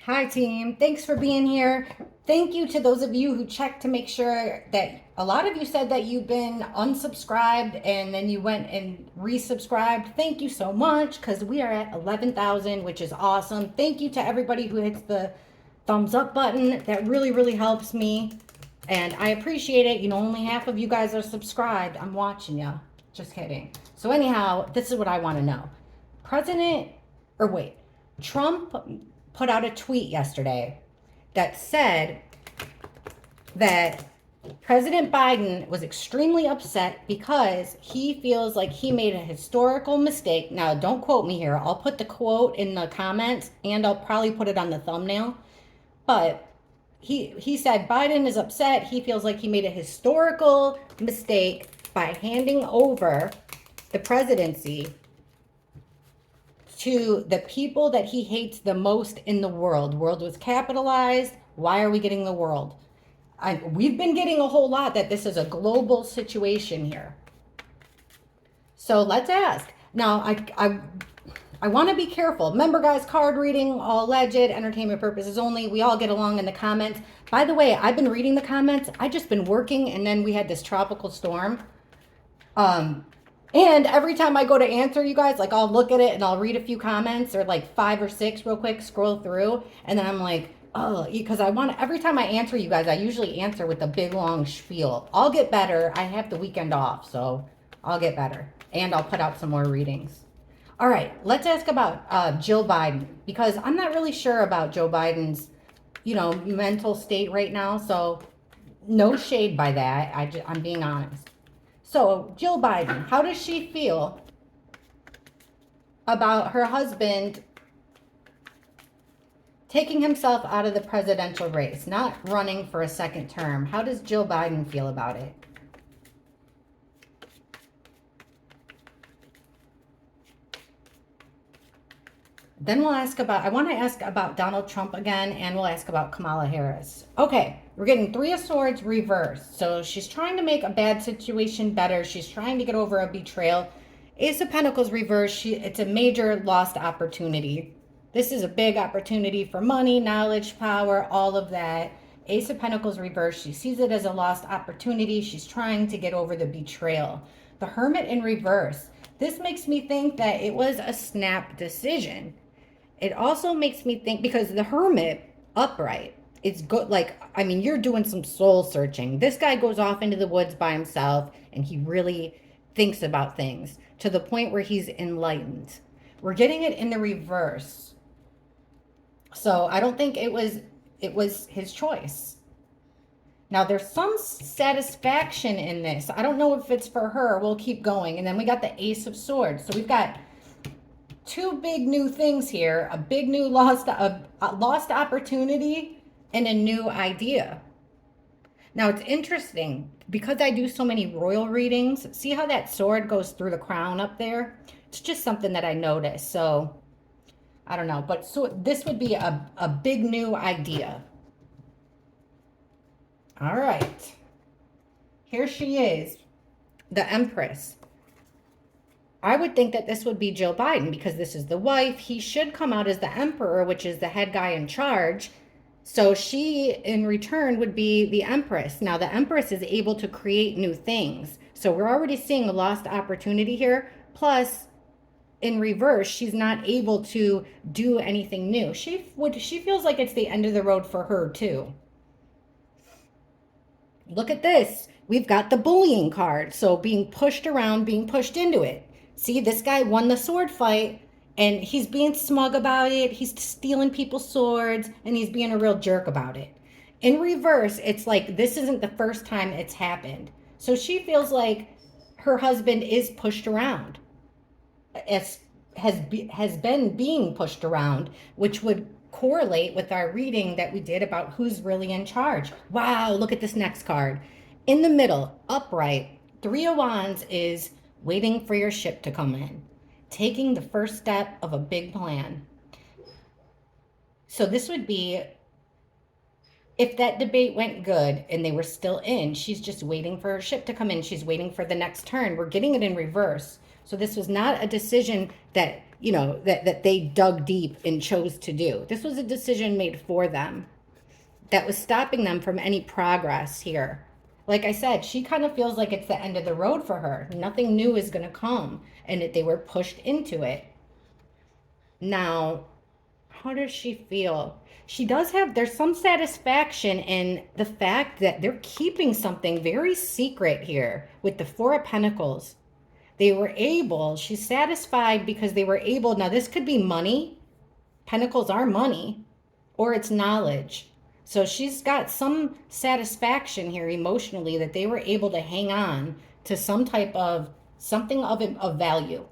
Hi, team. Thanks for being here. Thank you to those of you who checked to make sure that a lot of you said that you've been unsubscribed and then you went and resubscribed. Thank you so much because we are at 11,000, which is awesome. Thank you to everybody who hits the thumbs up button. That really, really helps me. And I appreciate it. You know, only half of you guys are subscribed. I'm watching you. Just kidding. So, anyhow, this is what I want to know. Trump put out a tweet yesterday that said that President Biden was extremely upset because he feels like he made a historical mistake. Now, don't quote me here. I'll put the quote in the comments and I'll probably put it on the thumbnail. But he said Biden is upset. He feels like he made a historical mistake by handing over the presidency to the people that he hates the most in the world. World was capitalized. Why are we getting the world? We've been getting a whole lot that this is a global situation here. So let's ask. Now, I want to be careful. Remember, guys, card reading, all alleged, entertainment purposes only. We all get along in the comments. By the way, I've been reading the comments. I just been working, and then we had this tropical storm. And every time I go to answer you guys, like I'll look at it and I'll read a few comments or like 5 or 6 real quick, scroll through. And then I'm like, oh, because every time I answer you guys, I usually answer with a big long spiel. I'll get better. I have the weekend off, so I'll get better. And I'll put out some more readings. All right, let's ask about Jill Biden, because I'm not really sure about Joe Biden's, mental state right now. So no shade by that. I'm being honest. So, Jill Biden, how does she feel about her husband taking himself out of the presidential race, not running for a second term? How does Jill Biden feel about it? Then I want to ask about Donald Trump again, and we'll ask about Kamala Harris. Okay, we're getting 3 of Swords reversed. So she's trying to make a bad situation better. She's trying to get over a betrayal. Ace of Pentacles reversed. It's a major lost opportunity. This is a big opportunity for money, knowledge, power, all of that. Ace of Pentacles reversed. She sees it as a lost opportunity. She's trying to get over the betrayal. The Hermit in reverse. This makes me think that it was a snap decision. It also makes me think, because the Hermit upright, it's good. You're doing some soul searching. This guy goes off into the woods by himself and he really thinks about things to the point where he's enlightened. We're getting it in the reverse. So I don't think it was his choice. Now there's some satisfaction in this. I don't know if it's for her. We'll keep going. And then we got the Ace of Swords. So we've got 2 big new things here, a big new lost opportunity and a new idea. Now it's interesting because I do so many royal readings. See how that sword goes through the crown up there? It's just something that I noticed. So I don't know, but so this would be a big new idea. All right. Here she is, the Empress. I would think that this would be Jill Biden because this is the wife. He should come out as the emperor, which is the head guy in charge. So she, in return, would be the Empress. Now, the Empress is able to create new things. So we're already seeing a lost opportunity here. Plus, in reverse, she's not able to do anything new. She feels like it's the end of the road for her, too. Look at this. We've got the bullying card. So being pushed around, being pushed into it. See, this guy won the sword fight and he's being smug about it. He's stealing people's swords and he's being a real jerk about it. In reverse, it's like this isn't the first time it's happened. So she feels like her husband is pushed around. Has been being pushed around, which would correlate with our reading that we did about who's really in charge. Wow, look at this next card. In the middle, upright, 3 of Wands is waiting for your ship to come in, taking the first step of a big plan. So this would be, if that debate went good and they were still in, she's just waiting for her ship to come in. She's waiting for the next turn. We're getting it in reverse. So this was not a decision that you know, that they dug deep and chose to do. This was a decision made for them that was stopping them from any progress here. Like I said, she kind of feels like it's the end of the road for her. Nothing new is going to come, and that they were pushed into it. Now, how does she feel? She does have, there's some satisfaction in the fact that they're keeping something very secret here with the Four of Pentacles. They were able, she's satisfied because they were able, now this could be money. Pentacles are money, or it's knowledge. So she's got some satisfaction here emotionally that they were able to hang on to some type of something of value.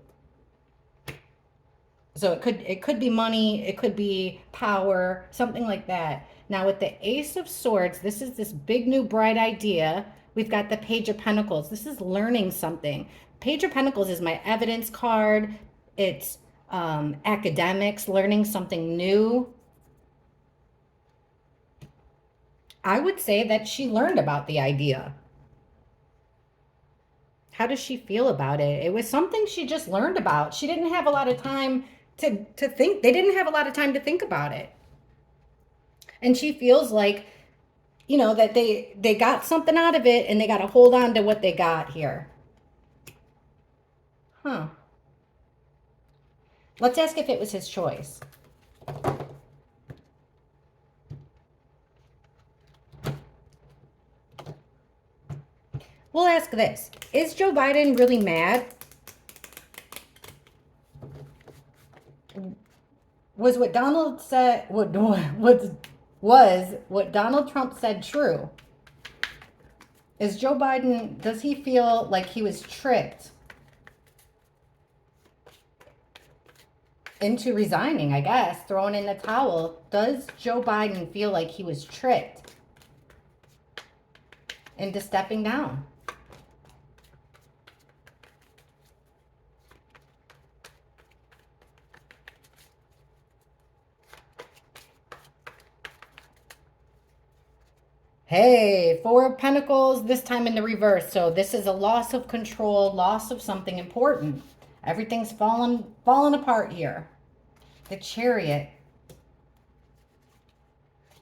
So it could be money, it could be power, something like that. Now with the Ace of Swords, this is this big new bright idea. We've got the Page of Pentacles. This is learning something. Page of Pentacles is my evidence card. It's academics, learning something new. I would say that she learned about the idea. How does she feel about it? It was something she just learned about. She didn't have a lot of time to think. They didn't have a lot of time to think about it. And she feels like, you know, that they got something out of it and they got to hold on to what they got here. Huh. Let's ask if it was his choice. We'll ask this. Is Joe Biden really mad? Was what Donald said, was what Donald Trump said true? Is Joe Biden, does he feel like he was tricked into resigning, I guess, throwing in the towel? Does Joe Biden feel like he was tricked into stepping down? Hey, Four of Pentacles, this time in the reverse. So this is a loss of control, loss of something important. Everything's fallen apart here. The Chariot.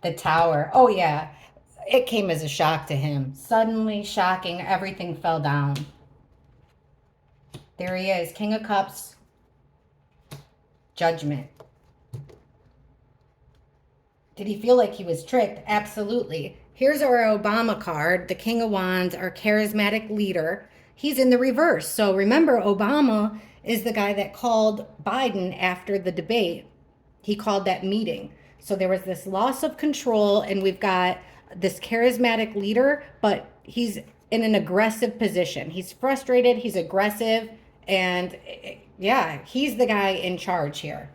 The Tower. Oh, yeah. It came as a shock to him. Suddenly, shocking, everything fell down. There he is, King of Cups. Judgment. Did he feel like he was tricked? Absolutely. Here's our Obama card, the King of Wands, our charismatic leader. He's in the reverse. So remember, Obama is the guy that called Biden after the debate. He called that meeting. So there was this loss of control, and we've got this charismatic leader, but he's in an aggressive position. He's frustrated, he's aggressive, and yeah, he's the guy in charge here.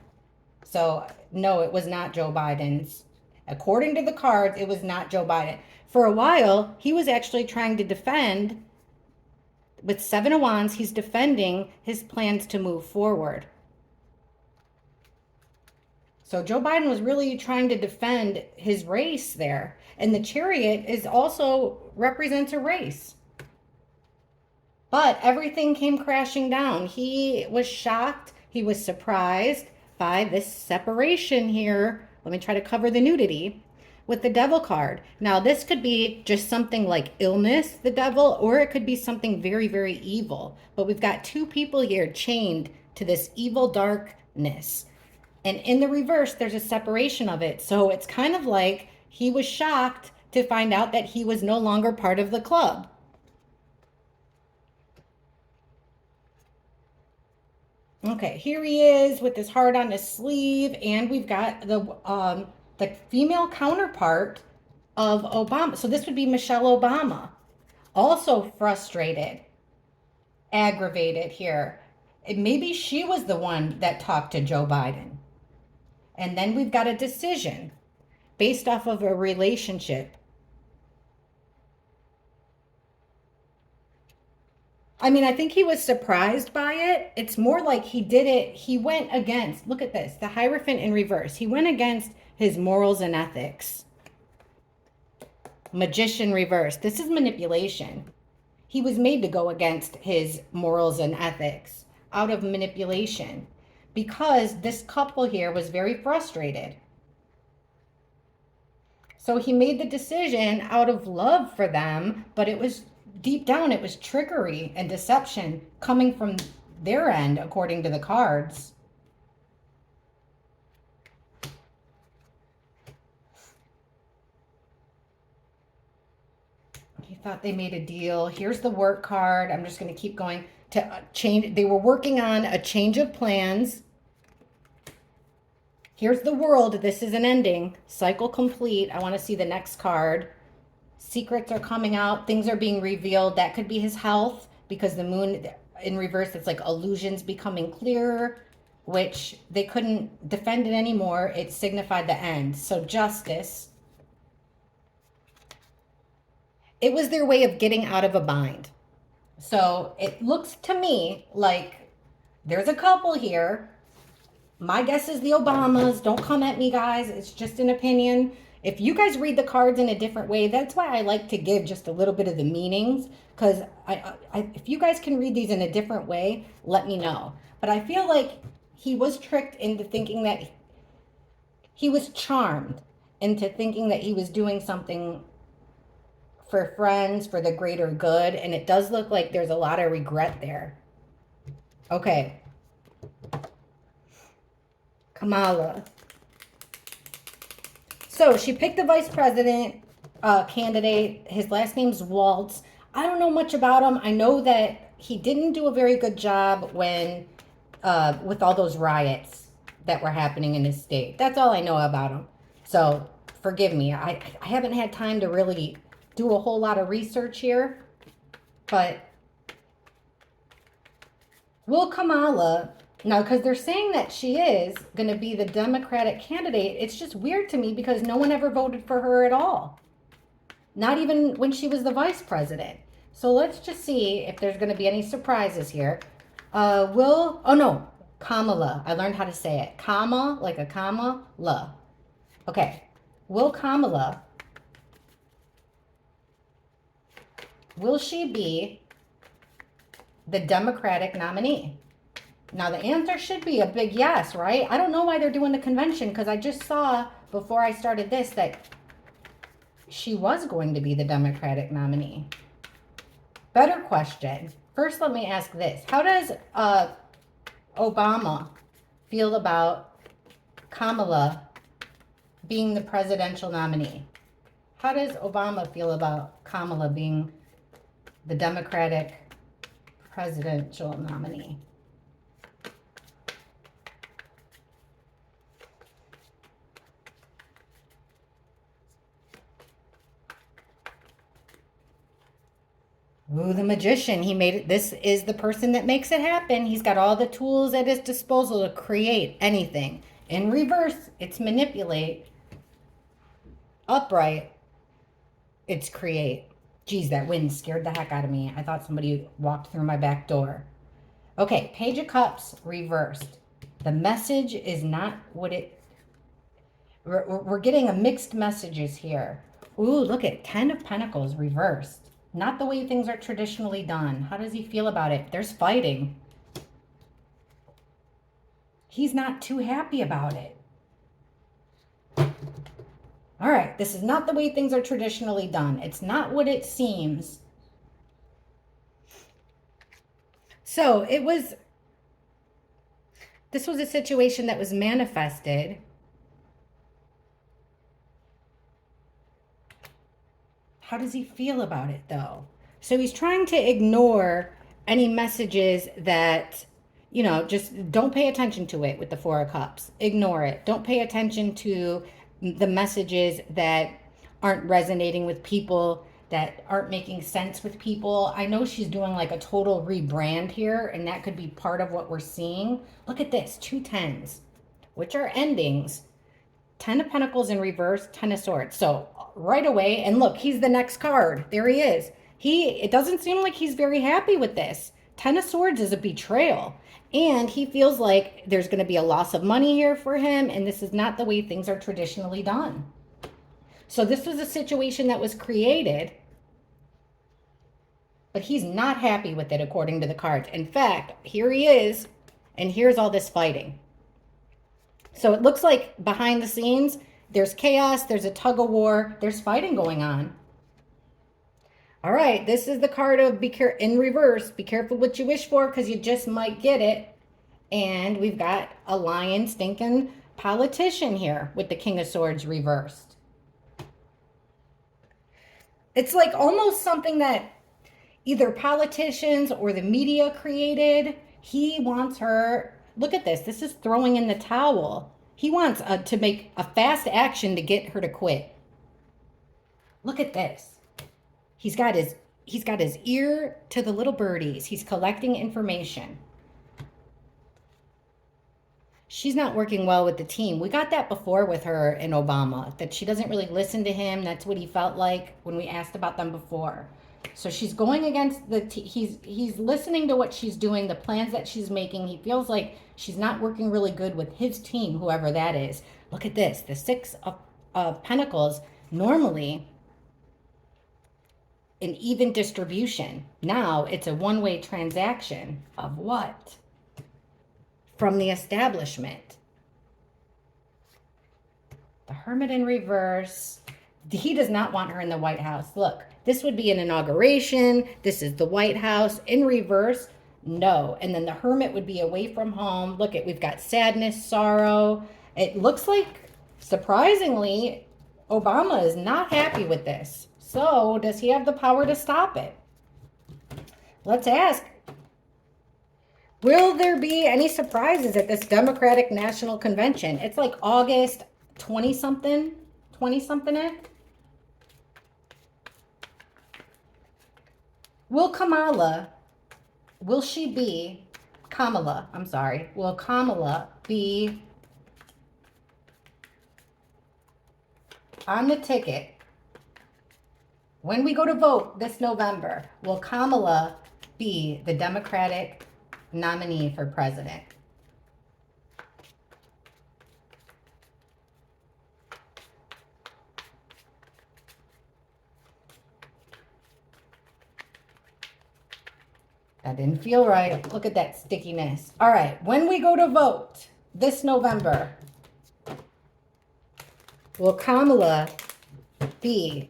So no, it was not Joe Biden's. According to the cards, it was not Joe Biden. For a while, he was actually trying to defend, with Seven of Wands, he's defending his plans to move forward. So Joe Biden was really trying to defend his race there. And the Chariot is also represents a race. But everything came crashing down. He was shocked. He was surprised by this separation here. Let me try to cover the nudity with the Devil card. Now, this could be just something like illness, the Devil, or it could be something very, very evil. But we've got two people here chained to this evil darkness. And in the reverse, there's a separation of it. So it's kind of like he was shocked to find out that he was no longer part of the club. Okay, here he is with his heart on his sleeve, and we've got the female counterpart of Obama. So this would be Michelle Obama, also frustrated, aggravated here. And maybe she was the one that talked to Joe Biden. And then we've got a decision based off of a relationship. I mean, I think he was surprised by it. It's more like he did it. He went against, look at this, the Hierophant in reverse. He went against his morals and ethics. Magician reverse. This is manipulation. He was made to go against his morals and ethics out of manipulation. because this couple here was very frustrated. So he made the decision out of love for them, but it was deep down, it was trickery and deception coming from their end, according to the cards. He thought they made a deal. Here's the work card. I'm just going to keep going to change. They were working on a change of plans. Here's the world. This is an ending. Cycle complete. I want to see the next card. Secrets are coming out. Things are being revealed. That could be his health because the moon in reverse, it's like illusions becoming clearer, which they couldn't defend it anymore. It signified the end. So justice. It was their way of getting out of a bind. So it looks to me like there's a couple here. My guess is the Obamas. Don't come at me, guys. It's just an opinion. If you guys read the cards in a different way, that's why I like to give just a little bit of the meanings. Because if you guys can read these in a different way, let me know. But I feel like he was tricked into thinking that he was charmed into thinking that he was doing something for friends, for the greater good. And it does look like there's a lot of regret there. Okay. Kamala. So she picked the vice president candidate. His last name's Waltz. I don't know much about him. I know that he didn't do a very good job when with all those riots that were happening in his state. That's all I know about him. So forgive me. I haven't had time to really do a whole lot of research here. But will Kamala, now because they're saying that she is going to be the Democratic candidate, it's just weird to me because no one ever voted for her at all. Not even when she was the vice president. So let's just see if there's going to be any surprises here. Kamala. I learned how to say it. Comma, like a comma, la. Okay. Will she be the Democratic nominee? Now, the answer should be a big yes, right? I don't know why they're doing the convention because I just saw before I started this that she was going to be the Democratic nominee. Better question. First, let me ask this. How does Obama feel about Kamala being the presidential nominee? How does Obama feel about Kamala being the Democratic presidential nominee? Ooh, the magician. He made it. This is the person that makes it happen. He's got all the tools at his disposal to create anything. In reverse, it's manipulate. Upright, it's create. Geez, that wind scared the heck out of me. I thought somebody walked through my back door. Okay, Page of Cups reversed. The message is not what it... We're getting a mixed messages here. Ooh, look at 10 of Pentacles reversed. Not the way things are traditionally done. How does he feel about it? There's fighting. He's not too happy about it. All right, this is not the way things are traditionally done. It's not what it seems. So this was a situation that was manifested. How does he feel about it, though? So he's trying to ignore any messages that, just don't pay attention to it with the Four of Cups. Ignore it. Don't pay attention to the messages that aren't resonating with people, that aren't making sense with people. I know she's doing like a total rebrand here, and that could be part of what we're seeing. Look at this, 2 10s, which are endings. 10 of Pentacles in reverse, 10 of Swords. So right away, and look, he's the next card. There he is. It doesn't seem like he's very happy with this. 10 of Swords is a betrayal. And he feels like there's going to be a loss of money here for him, and this is not the way things are traditionally done. So this was a situation that was created, but he's not happy with it according to the cards. In fact, here he is, And here's all this fighting. So it looks like behind the scenes, there's chaos, there's a tug of war, there's fighting going on. All right, this is the card of in reverse. Be careful what you wish for because you just might get it. And we've got a lion stinking politician here with the King of Swords reversed. It's like almost something that either politicians or the media created. He wants her, look at this. This is throwing in the towel. He wants to make a fast action to get her to quit. Look at this. He's got his ear to the little birdies. He's collecting information. She's not working well with the team. We got that before with her and Obama, that she doesn't really listen to him. That's what he felt like when we asked about them before. So she's going against the he's listening to what she's doing, the plans that she's making. He feels like she's not working really good with his team, whoever that is. Look at this. The Six of Pentacles, normally an even distribution. Now it's a one-way transaction of what? From the establishment. The Hermit in reverse. He does not want her in the White House. Look, this would be an inauguration. This is the White House in reverse. No. And then the Hermit would be away from home. Look at, we've got sadness, sorrow. It looks like, surprisingly, Obama is not happy with this. So does he have the power to stop it? Let's ask. Will there be any surprises at this Democratic National Convention? It's like August 20-something, 20-something. Will Kamala be on the ticket when we go to vote this November? Will Kamala be the Democratic nominee for president? That didn't feel right. Look at that stickiness. All right, when we go to vote this November, will Kamala be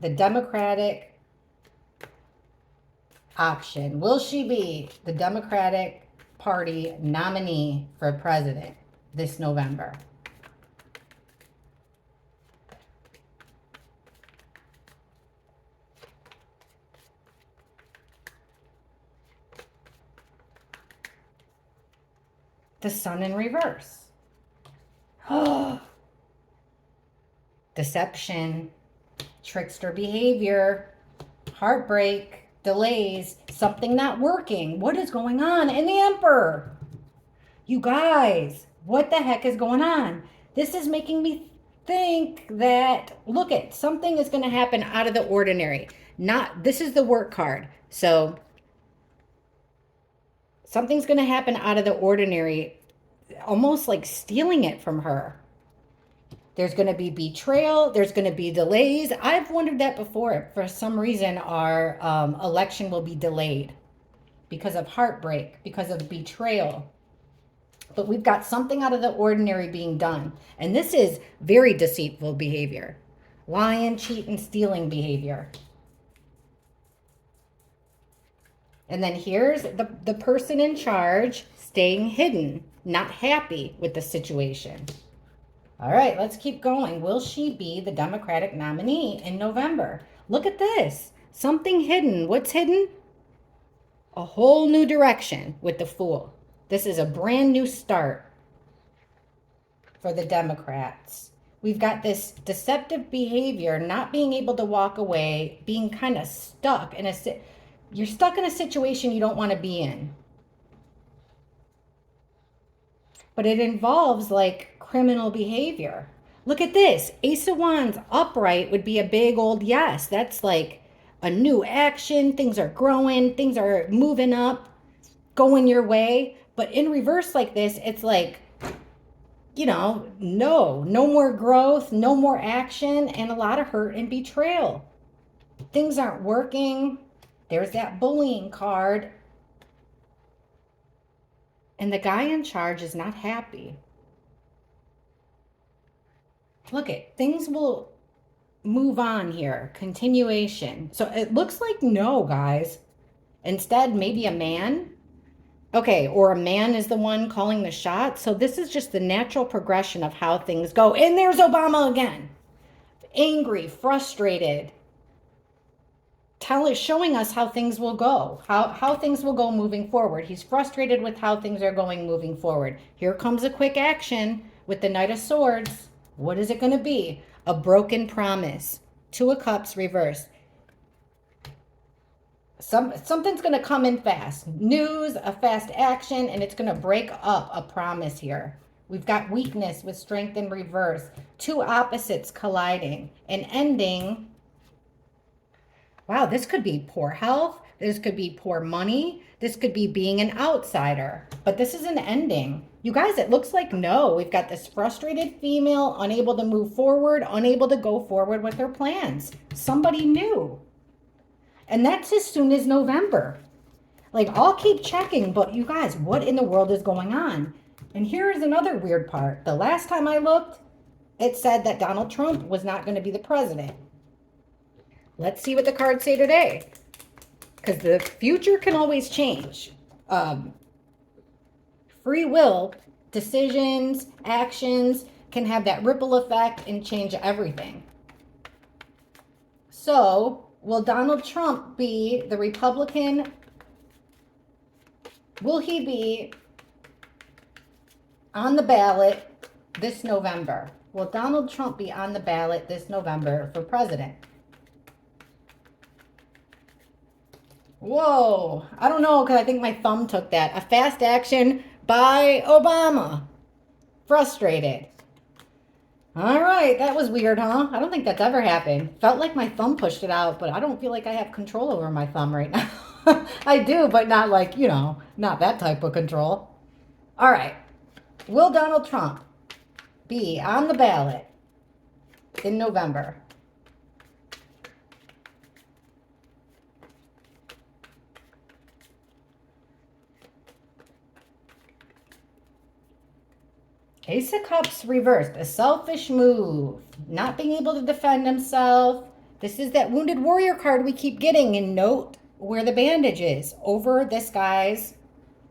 the Democratic option? Will she be the Democratic Party nominee for president this November? The Sun in reverse. Oh, deception, trickster behavior, heartbreak, delays, something not working. What is going on? And the Emperor. You guys, what the heck is going on? This is making me think that, look at, something is going to happen out of the ordinary. This is the work card. So something's going to happen out of the ordinary, almost like stealing it from her. There's going to be betrayal. There's going to be delays. I've wondered that before. For some reason, our election will be delayed because of heartbreak, because of betrayal. But we've got something out of the ordinary being done. And this is very deceitful behavior. Lying, cheating, stealing behavior. And then here's the person in charge staying hidden, not happy with the situation. All right, let's keep going. Will she be the Democratic nominee in November? Look at this. Something hidden. What's hidden? A whole new direction with the Fool. This is a brand new start for the Democrats. We've got this deceptive behavior, not being able to walk away, being kind of stuck in you're stuck in a situation you don't want to be in. But it involves like criminal behavior. Look at this. Ace of Wands upright would be a big old yes. That's like a new action. Things are growing. Things are moving up, going your way. But in reverse like this, it's like, you know, no more growth, no more action, and a lot of hurt and betrayal. Things aren't working. There's that bullying card. And the guy in charge is not happy. Look it, things will move on here. Continuation. So it looks like no, guys. Instead, maybe a man. Okay, or a man is the one calling the shot. So this is just the natural progression of how things go. And there's Obama again. Angry, frustrated. Showing us how things will go, how things will go moving forward. He's frustrated with how things are going moving forward. Here comes a quick action with the Knight of Swords. What is it going to be? A broken promise. Two of Cups reversed. Something's going to come in fast. News, a fast action, and it's going to break up a promise here. We've got weakness with strength in reverse. Two opposites colliding. An ending. Wow, this could be poor health. This could be poor money. This could be being an outsider. But this is an ending. You guys, it looks like no. We've got this frustrated female, unable to move forward, unable to go forward with her plans. Somebody new. And that's as soon as November. Like, I'll keep checking, but you guys, what in the world is going on? And here's another weird part. The last time I looked, it said that Donald Trump was not going to be the president. Let's see what the cards say today. Because the future can always change. Free will, decisions, actions can have that ripple effect and change everything. So, will Donald Trump be the Republican? Will he be on the ballot this November? Will Donald Trump be on the ballot this November for president? Whoa, I don't know, because I think my thumb took that. A fast action by Obama. Frustrated. All right, that was weird, huh? I don't think that's ever happened. Felt like my thumb pushed it out, but I don't feel like I have control over my thumb right now. I do, but not like, not that type of control. All right. Will Donald Trump be on the ballot in November? Ace of Cups reversed, a selfish move, not being able to defend himself. This is that Wounded Warrior card we keep getting, and note where the bandage is, over this guy's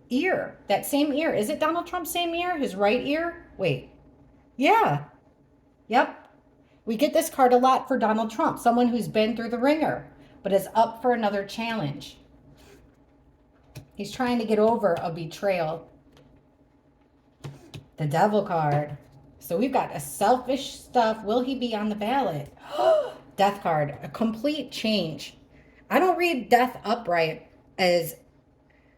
ear. That same ear. Is it Donald Trump's same ear? His right ear? Wait. Yeah. Yep. We get this card a lot for Donald Trump, someone who's been through the ringer, but is up for another challenge. He's trying to get over a betrayal. The Devil card. So we've got a selfish stuff. Will he be on the ballot? Death card. A complete change. I don't read death upright as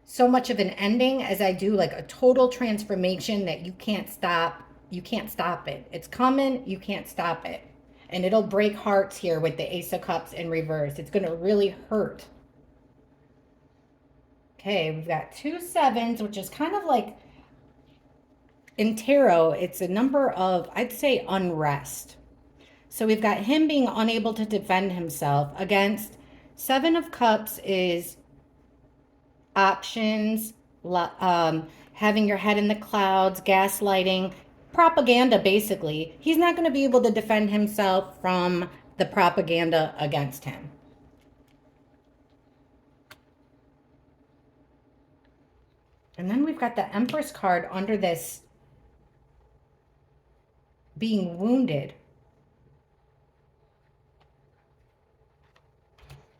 so much of an ending as I do like a total transformation that you can't stop. You can't stop it. It's coming. You can't stop it. And it'll break hearts here with the Ace of Cups in reverse. It's going to really hurt. Okay, we've got 2 sevens, which is kind of like, in tarot, it's a number of, I'd say, unrest. So we've got him being unable to defend himself against 7 of Cups is options, having your head in the clouds, gaslighting, propaganda, basically. He's not going to be able to defend himself from the propaganda against him. And then we've got the Empress card under this being wounded.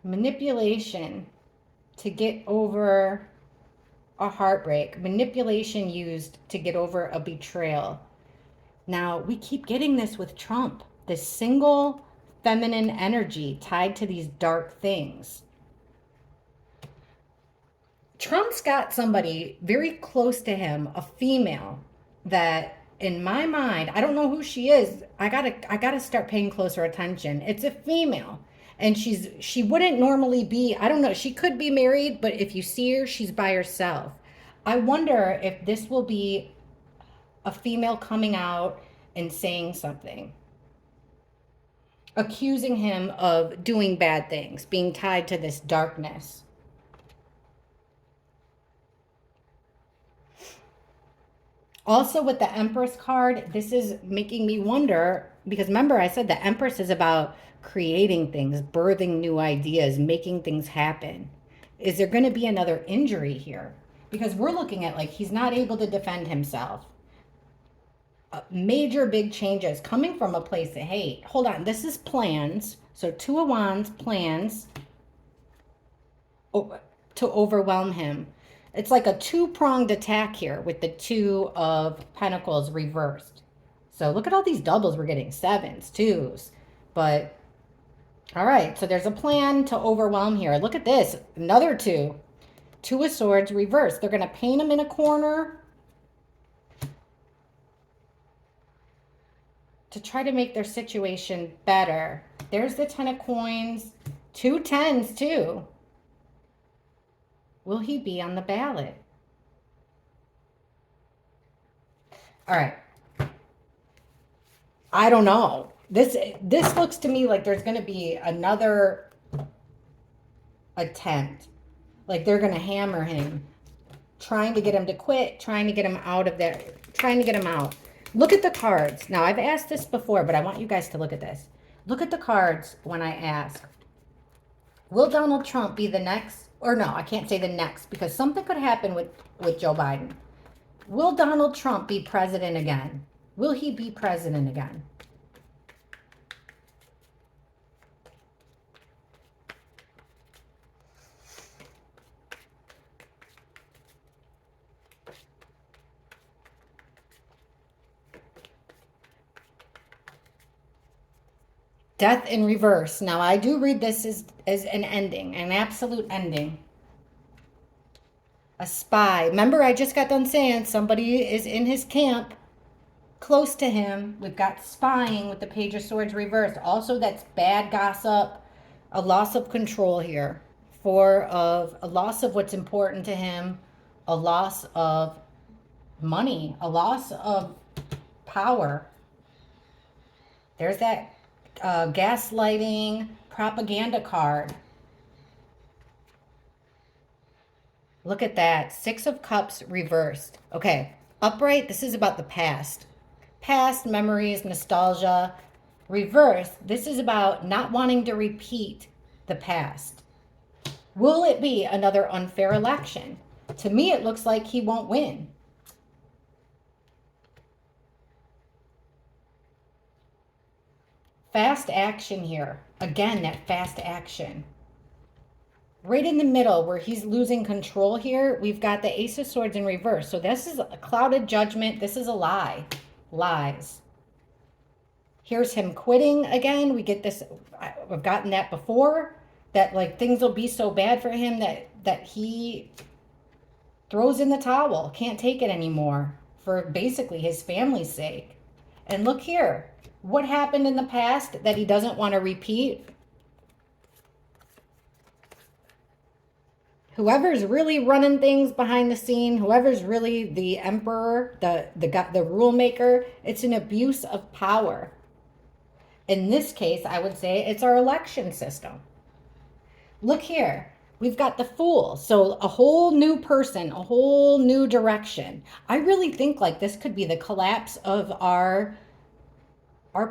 Manipulation to get over a heartbreak. Manipulation used to get over a betrayal. Now, we keep getting this with Trump. This single feminine energy tied to these dark things. Trump's got somebody very close to him, a female, that in my mind, I don't know who she is. I gotta start paying closer attention. It's a female. And she wouldn't normally be, I don't know, she could be married, but if you see her, she's by herself. I wonder if this will be a female coming out and saying something, accusing him of doing bad things, being tied to this darkness. Also with the Empress card, this is making me wonder, because remember I said the Empress is about creating things, birthing new ideas, making things happen. Is there going to be another injury here? Because we're looking at like he's not able to defend himself. Major big changes coming from a place of hate. Hold on, this is plans. So Two of Wands, plans to overwhelm him. It's like a two-pronged attack here with the Two of Pentacles reversed. So look at all these doubles we're getting. Sevens, twos. But, all right. So there's a plan to overwhelm here. Look at this. Another two. Two of Swords reversed. They're going to paint him in a corner to try to make their situation better. There's the Ten of Coins. Two tens, too. Will he be on the ballot? All right. I don't know. This looks to me like there's going to be another attempt. Like they're going to hammer him, trying to get him to quit, trying to get him out of there, trying to get him out. Look at the cards. Now, I've asked this before, but I want you guys to look at this. Look at the cards when I ask, will Donald Trump be the next? Or no, I can't say the next because something could happen with Joe Biden. Will Donald Trump be president again? Will he be president again? Death in reverse. Now, I do read this as an ending, an absolute ending. A spy. Remember, I just got done saying somebody is in his camp, close to him. We've got spying with the Page of Swords reversed. Also, that's bad gossip, a loss of control here. Four of a loss of what's important to him, a loss of money, a loss of power. There's that gaslighting propaganda card. Look at that. Six of Cups reversed. Okay, upright, this is about the past. Past memories, nostalgia. Reversed, this is about not wanting to repeat the past. Will it be another unfair election? To me, it looks like he won't win. Fast action here. Again, that fast action. Right in the middle where he's losing control here, we've got the Ace of Swords in reverse. So this is a clouded judgment. This is a lie. Lies. Here's him quitting again. We get this. I've gotten that before. That like things will be so bad for him that he throws in the towel. Can't take it anymore for basically his family's sake. And look here. What happened in the past that he doesn't want to repeat? Whoever's really running things behind the scene, whoever's really the emperor, the rule maker, it's an abuse of power. In this case, I would say it's our election system. Look here. We've got the Fool. So a whole new person, a whole new direction. I really think like this could be the collapse of our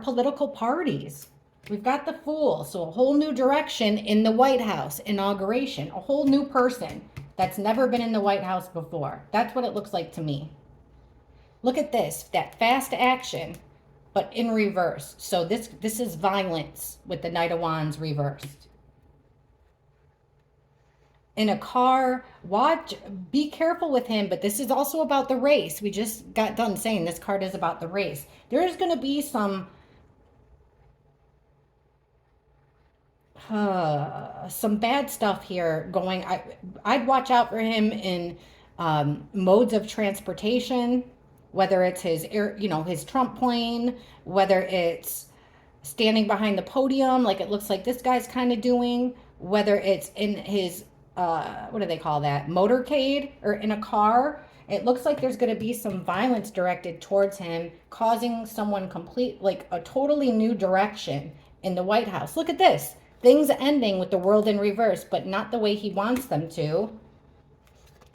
political parties. We've got the Fool, so a whole new direction in the White House inauguration, a whole new person that's never been in the White House before. That's what it looks like to me. Look at this, that fast action, but in reverse. So this is violence with the Knight of Wands reversed. In a car, be careful with him, but this is also about the race. We just got done saying this card is about the race. There's going to be some bad stuff here going. I'd watch out for him in modes of transportation, whether it's his Trump plane, whether it's standing behind the podium, like it looks like this guy's kind of doing, whether it's in his what do they call that? Motorcade, or in a car. It looks like there's going to be some violence directed towards him, causing someone like a totally new direction in the White House. Look at this. Things ending with the world in reverse, but not the way he wants them to.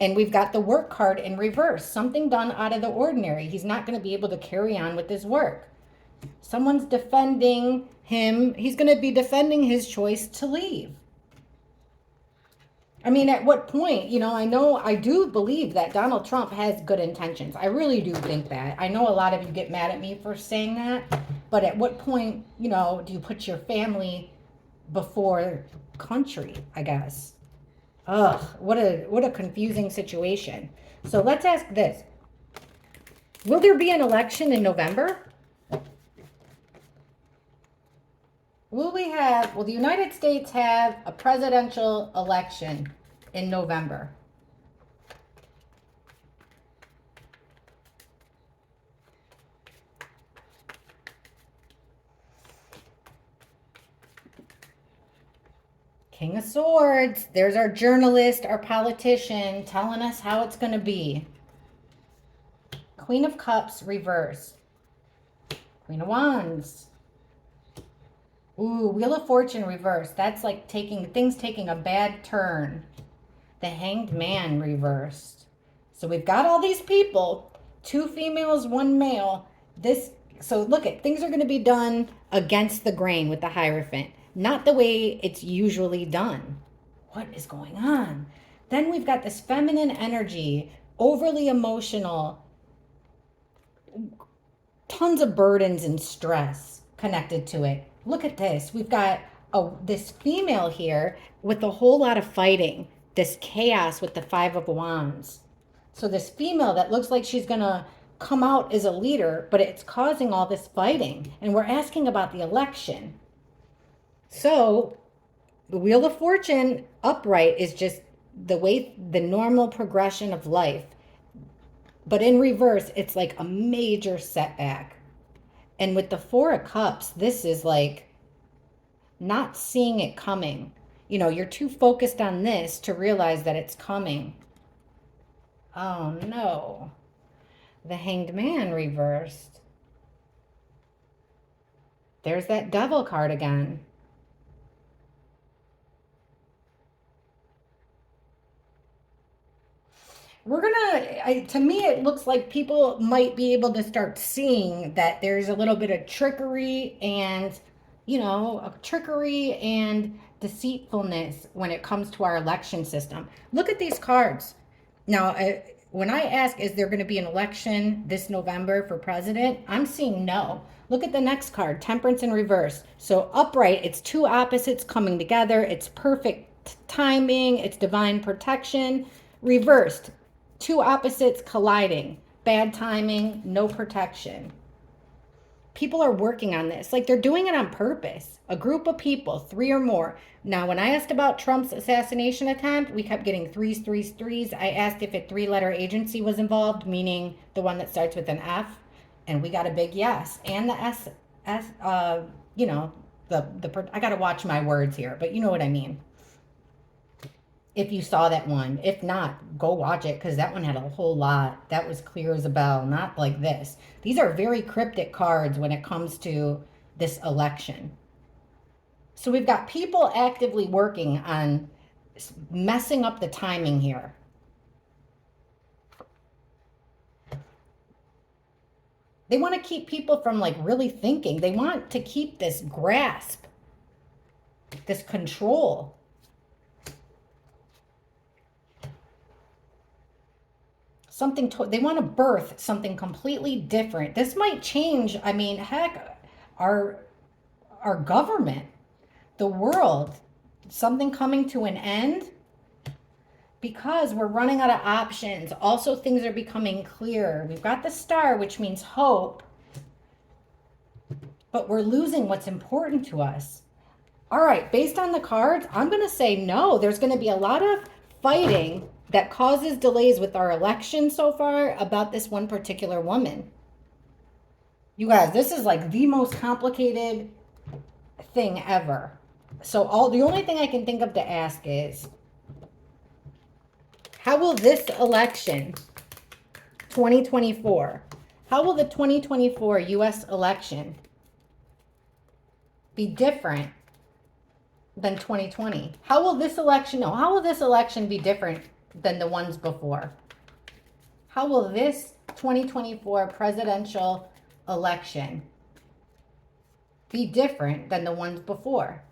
And we've got the work card in reverse. Something done out of the ordinary. He's not going to be able to carry on with his work. Someone's defending him. He's going to be defending his choice to leave. I mean, at what point, I do believe that Donald Trump has good intentions. I really do think that. I know a lot of you get mad at me for saying that, but at what point, do you put your family before country, I guess? Ugh, what a confusing situation. So let's ask this. Will there be an election in November? Will the United States have a presidential election in November? King of Swords. There's our journalist, our politician, telling us how it's going to be. Queen of Cups, reverse. Queen of Wands. Ooh, Wheel of Fortune, reverse. That's like things taking a bad turn. The Hanged Man, reversed. So we've got all these people. 2 females, 1 male. So look at, things are going to be done against the grain with the Hierophant. Not the way it's usually done. What is going on? Then we've got this feminine energy, overly emotional, tons of burdens and stress connected to it. Look at this. We've got this female here with a whole lot of fighting, this chaos with the 5 of Wands. So this female that looks like she's going to come out as a leader, but it's causing all this fighting. And we're asking about the election. So the Wheel of Fortune upright is just the normal progression of life. But in reverse, it's like a major setback. And with the 4 of Cups, this is like not seeing it coming. You're too focused on this to realize that it's coming. Oh no. The Hanged Man reversed. There's that Devil card again. To me, it looks like people might be able to start seeing that there's a little bit of trickery and, deceitfulness when it comes to our election system. Look at these cards. Now, when I ask, is there going to be an election this November for president? I'm seeing no. Look at the next card, Temperance in reverse. So upright, it's 2 opposites coming together. It's perfect timing. It's divine protection. Reversed, 2 opposites colliding. Bad timing, no protection. People are working on this. Like they're doing it on purpose. A group of people, 3 or more. Now, when I asked about Trump's assassination attempt, we kept getting 3s, 3s, 3s. I asked if a 3-letter agency was involved, meaning the one that starts with an F, and we got a big yes. And the I got to watch my words here, but you know what I mean. If you saw that one. If not, go watch it because that one had a whole lot. That was clear as a bell, not like this. These are very cryptic cards when it comes to this election. So we've got people actively working on messing up the timing here. They want to keep people from like really thinking. They want to keep this grasp, this control. They want to birth something completely different. This might change, heck, our government, the world, something coming to an end because we're running out of options. Also, things are becoming clear. We've got the star, which means hope, but we're losing what's important to us. All right, based on the cards, I'm going to say no. There's going to be a lot of fighting that causes delays with our election so far about this one particular woman. You guys, this is like the most complicated thing ever. So the only thing I can think of to ask is, how will this election, 2024, how will the 2024 U.S. election be different than 2020? How will this election be different than the ones before? How will this 2024 presidential election be different than the ones before?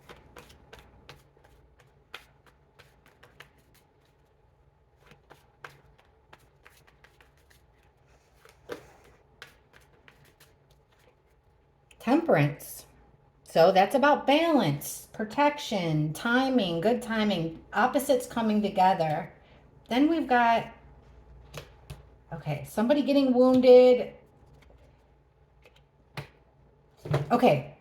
Temperance. So that's about balance, protection, timing, good timing, opposites coming together. Then we've got, okay, somebody getting wounded. Okay,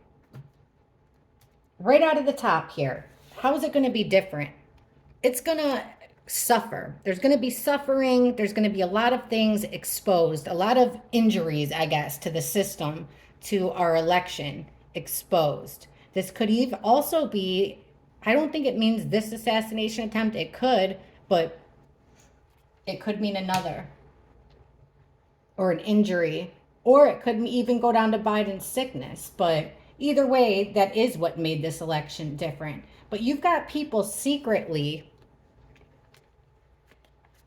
right out of the top here, how is it going to be different? It's going to suffer. There's going to be suffering. There's going to be a lot of things exposed, a lot of injuries, I guess, to the system, to our election exposed. This could even also be, I don't think it means this assassination attempt. It could, but it could mean another, or an injury, or it could even go down to Biden's sickness. But either way, that is what made this election different. But you've got people secretly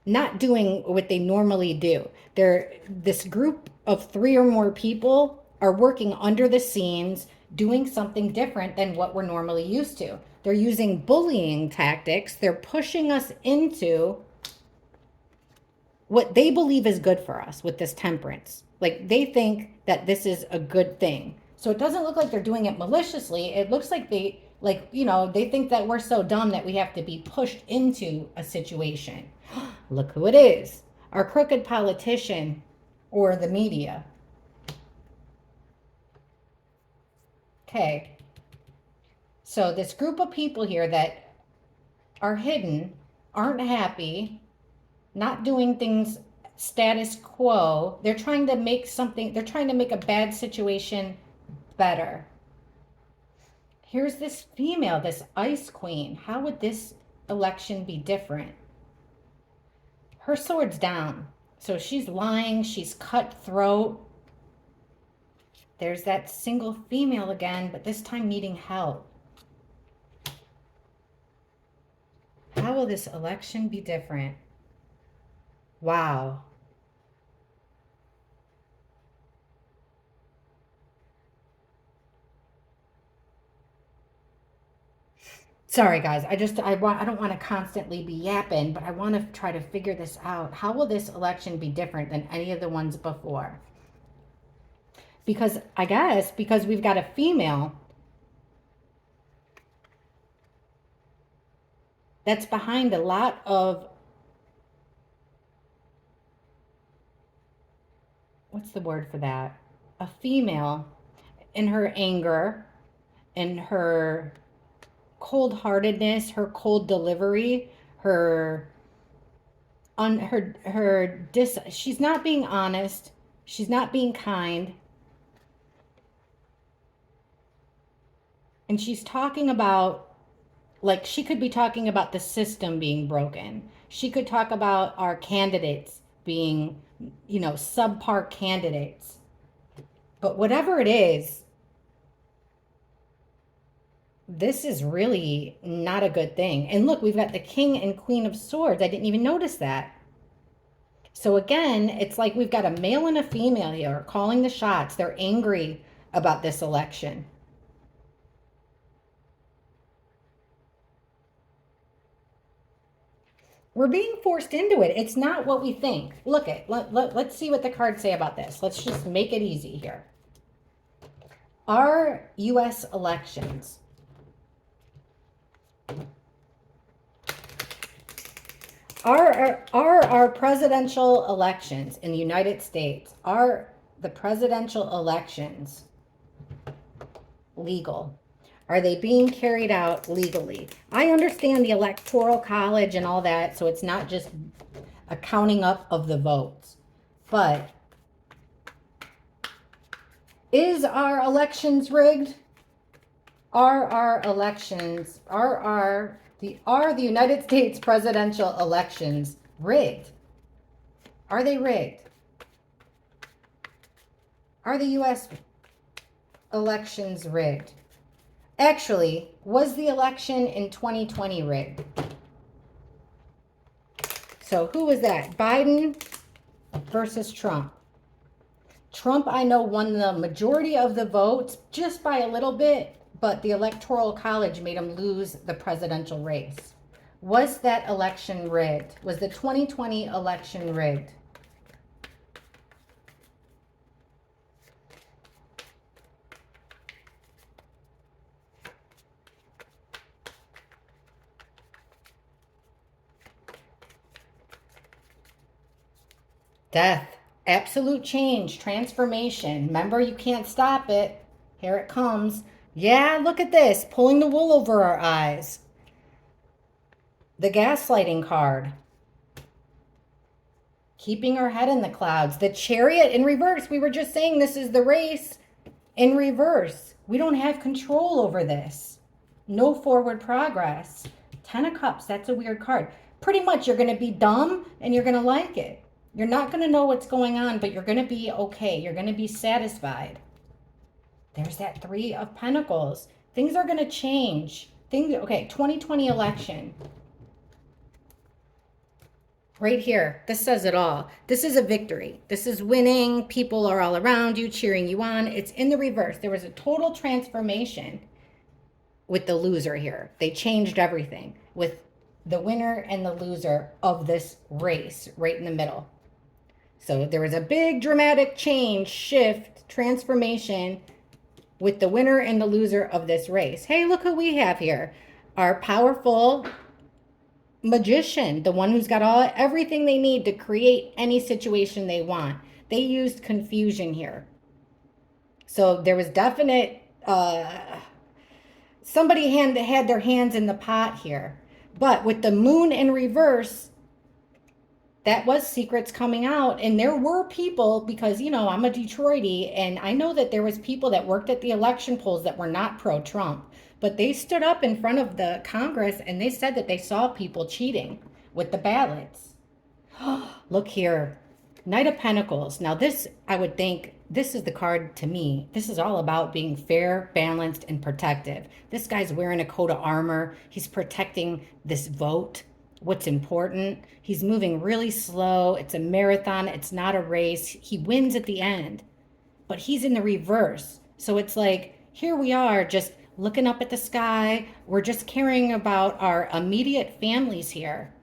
not doing what they normally do. This group of 3 or more people are working under the scenes, doing something different than what we're normally used to. They're using bullying tactics. They're pushing us into what they believe is good for us with this temperance. Like, they think that this is a good thing. So it doesn't look like they're doing it maliciously. It looks like they think that we're so dumb that we have to be pushed into a situation. Look who it is. Our crooked politician or the media. Okay. So this group of people here that are hidden, aren't happy, not doing things status quo. They're trying to make a bad situation better. Here's this female, this ice queen. How would this election be different? Her sword's down. So she's lying, she's cutthroat. There's that single female again, but this time needing help. How will this election be different? Wow. Sorry guys, I don't want to constantly be yapping, but I want to try to figure this out. How will this election be different than any of the ones before? Because I guess because we've got a female that's behind a lot of, what's the word for that? A female in her anger, in her cold-heartedness, her cold delivery, she's not being honest, she's not being kind. And she's talking about, like, she could be talking about the system being broken. She could talk about our candidates being, subpar candidates. But whatever it is, this is really not a good thing. And look, we've got the King and Queen of Swords. I didn't even notice that. So again, it's like we've got a male and a female here calling the shots. They're angry about this election. We're being forced into it. It's not what we think. Look let's see what the cards say about this. Let's just make it easy here. Our U.S. elections our presidential elections in the United States, are the presidential elections legal? Are they being carried out legally? I understand the Electoral College and all that, so it's not just a counting up of the votes. But is our elections rigged? Are the United States presidential elections rigged? Are they rigged? Are the U.S. elections rigged? Actually, was the election in 2020 rigged? So who was that? Biden versus Trump. Trump, I know, won the majority of the votes just by a little bit, but the Electoral College made him lose the presidential race. Was that election rigged? Was the 2020 election rigged? Death, absolute change, transformation. Remember, you can't stop it. Here it comes. Yeah, look at this, pulling the wool over our eyes. The gaslighting card. Keeping our head in the clouds. The Chariot in reverse. We were just saying this is the race in reverse. We don't have control over this. No forward progress. 10 of Cups, that's a weird card. Pretty much you're going to be dumb and you're going to like it. You're not going to know what's going on, but you're going to be okay. You're going to be satisfied. There's that 3 of Pentacles. Things are going to change. Okay, 2020 election. Right here, this says it all. This is a victory. This is winning. People are all around you, cheering you on. It's in the reverse. There was a total transformation with the loser here. They changed everything with the winner and the loser of this race right in the middle. So there was a big dramatic change, shift, transformation with the winner and the loser of this race. Hey, look who we have here. Our powerful magician, the one who's got everything they need to create any situation they want. They used confusion here. So there was definite, somebody had their hands in the pot here. But with the moon in reverse, that was secrets coming out. And there were people, because, you know, I'm a Detroitie, and I know that there was people that worked at the election polls that were not pro-Trump. But they stood up in front of the Congress and they said that they saw people cheating with the ballots. Look here. Knight of Pentacles. Now this, I would think, this is the card to me. This is all about being fair, balanced, and protective. This guy's wearing a coat of armor. He's protecting this vote. What's important. He's moving really slow. It's a marathon. It's not a race. He wins at the end. But he's in the reverse. So it's like, here we are just looking up at the sky. We're just caring about our immediate families here.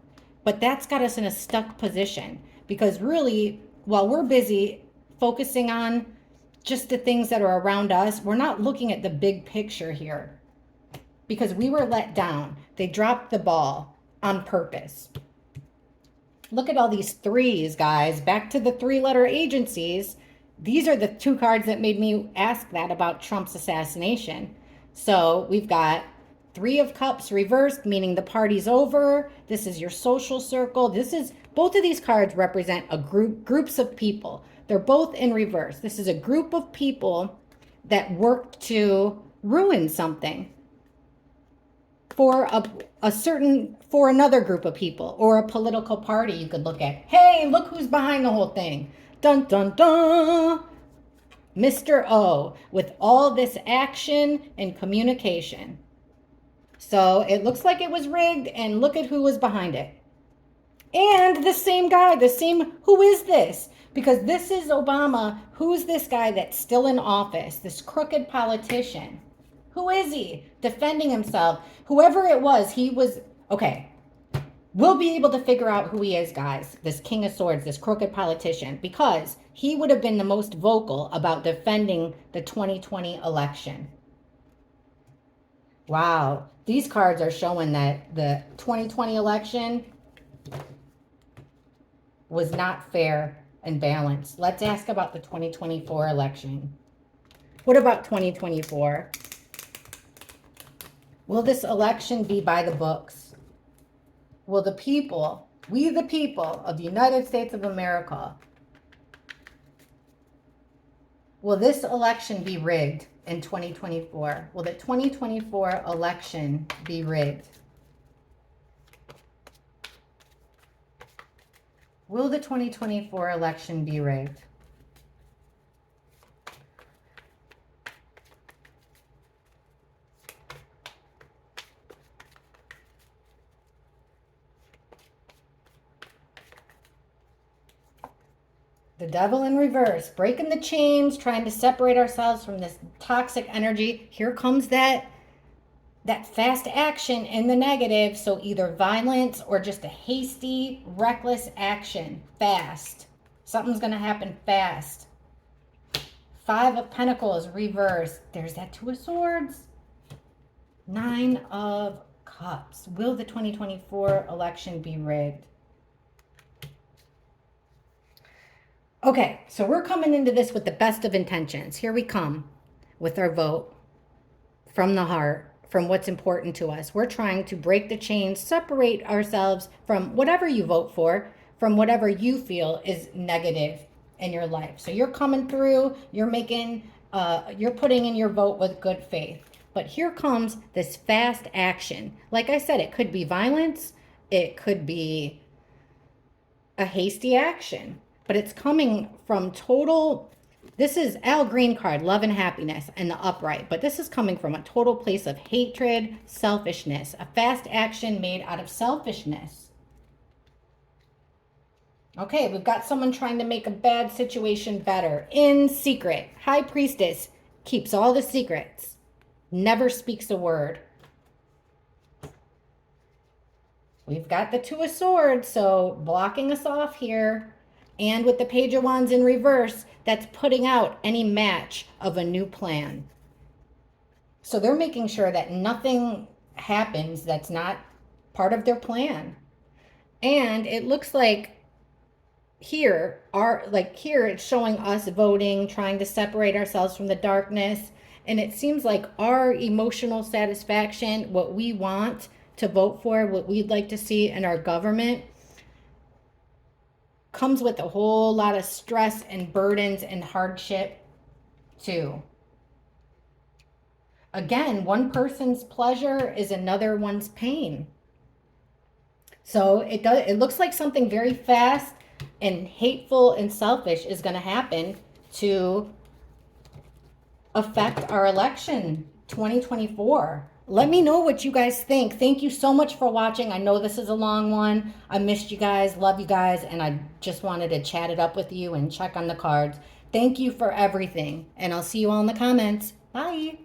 But that's got us in a stuck position. Because really, while we're busy focusing on just the things that are around us, we're not looking at the big picture here. Because we were let down. They dropped the ball on purpose. Look at all these 3s, guys. Back to the 3-letter agencies. These are the 2 cards that made me ask that about Trump's assassination. So we've got 3 of Cups reversed, meaning the party's over. This is your social circle. Both of these cards represent a groups of people. They're both in reverse. This is a group of people that worked to ruin something for for another group of people, or a political party you could look at. Hey, look who's behind the whole thing. Dun, dun, dun. Mr. O, with all this action and communication. So it looks like it was rigged, and look at who was behind it. And the same guy, who is this? Because this is Obama. Who's this guy that's still in office? This crooked politician. Who is he? Defending himself. Whoever it was, he was, okay. We'll be able to figure out who he is, guys. This King of Swords, this crooked politician, because he would have been the most vocal about defending the 2020 election. Wow. These cards are showing that the 2020 election was not fair and balanced. Let's ask about the 2024 election. What about 2024? Will this election be by the books? Will the people, we the people of the United States of America, will this election be rigged in 2024? Will the 2024 election be rigged? Will the 2024 election be rigged? The devil in reverse, breaking the chains, trying to separate ourselves from this toxic energy. Here comes that fast action in the negative. So either violence or just a hasty, reckless action. Fast. Something's going to happen fast. 5 of Pentacles, reverse. There's that 2 of Swords. 9 of Cups. Will the 2024 election be rigged? Okay, so we're coming into this with the best of intentions. Here we come with our vote from the heart, from what's important to us. We're trying to break the chains, separate ourselves from whatever you vote for, from whatever you feel is negative in your life. So you're coming through, you're putting in your vote with good faith. But here comes this fast action. Like I said, it could be violence, it could be a hasty action. But it's coming from total, this is Al Green card, love and happiness, and the upright. But this is coming from a total place of hatred, selfishness, a fast action made out of selfishness. Okay, we've got someone trying to make a bad situation better in secret. High Priestess keeps all the secrets, never speaks a word. We've got the 2 of Swords, so blocking us off here. And with the Page of Wands in reverse, that's putting out any match of a new plan. So they're making sure that nothing happens that's not part of their plan. And it looks like here it's showing us voting, trying to separate ourselves from the darkness. And it seems like our emotional satisfaction, what we want to vote for, what we'd like to see in our government, comes with a whole lot of stress and burdens and hardship too. Again, one person's pleasure is another one's pain. So it looks like something very fast and hateful and selfish is going to happen to affect our election 2024. Let me know what you guys think. Thank you so much for watching. I know this is a long one. I missed you guys, love you guys, and I just wanted to chat it up with you and check on the cards. Thank you for everything, and I'll see you all in the comments. Bye.